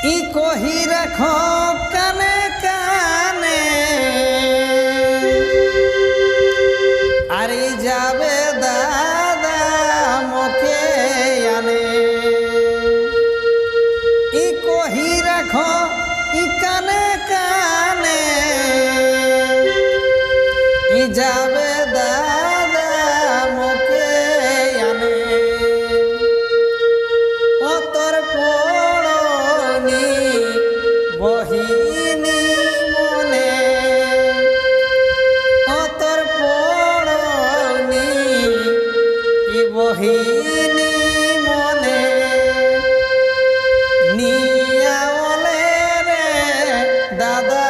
ই কহি রাখো কানে কানে আরে যাবে দাদা মোকে আনে ই কহি রাখো ই কানে কানে ই যাবে দাদা মোকে আনে অতর পড়নি বহিনী মনে অতর পড়নি বহিনী মনে নিয়াওলে রে দাদা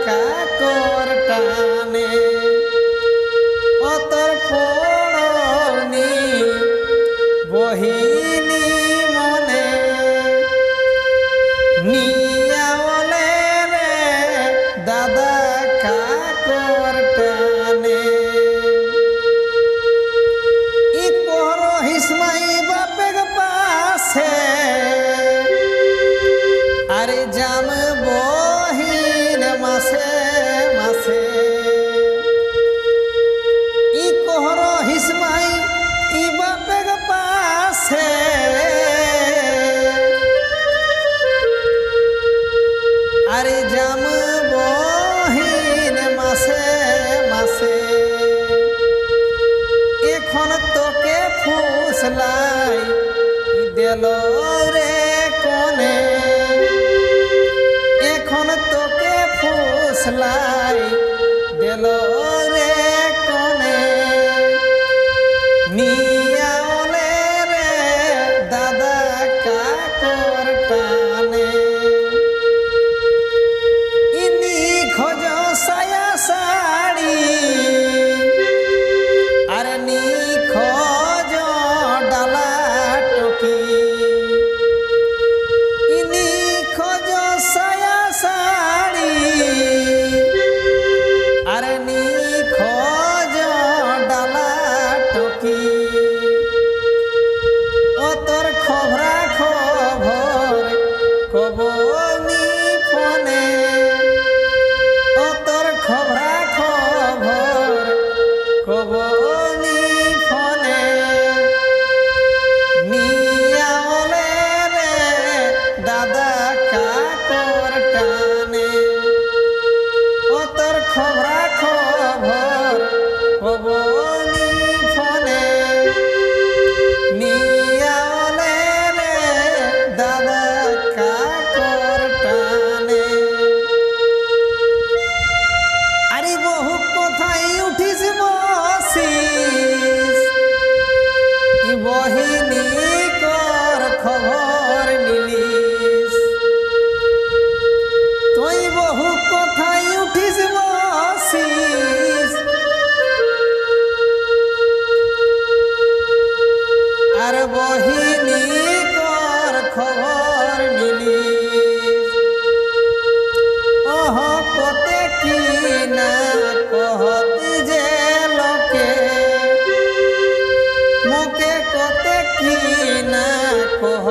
কাকর টানে অতর পড়নি বহিনী মনে নিয়াওলে রে দাদা কাকর টানে ই পর হিসমাই বাপের পাশে আরে জাম বহিন মাসে মাসে ই কোহর হিসমাই ই বাপের পাশে আরে জাম বহিন মাসে মাসে এখন তোকে ফুসলাই দিল রে কোনে এখন তোকে ফুসলাই দিল রে কোনে নিয়াওলে রে দাদা কাকর টানে ইনি খোঁজ সায়া শাড়ি আর নি খোঁজ ডালা টুকি ইনি খোঁজ সায়া শাড়ি আর নি খোঁজ ডালা টুকি ও তোর খবরা খবর কবনি ফোনে ও তোর খবরা খবর কবনি ফোনে নিয়াওলে রে দাদা কাকর টানে ও তোর খবরা খবর কবনি ফোনে নিয়াওলে রে দাদা কাকর টানে আরে বহু কোথায় উঠিস বসিস ই বহিনী কর খবর নিলিস তুই বহু কোথায় উঠিস বসিস আর বহিনী কর খবর নিলিস ওহ কতে কি না কহতি যে লোকে মুখে কতে কি না কহ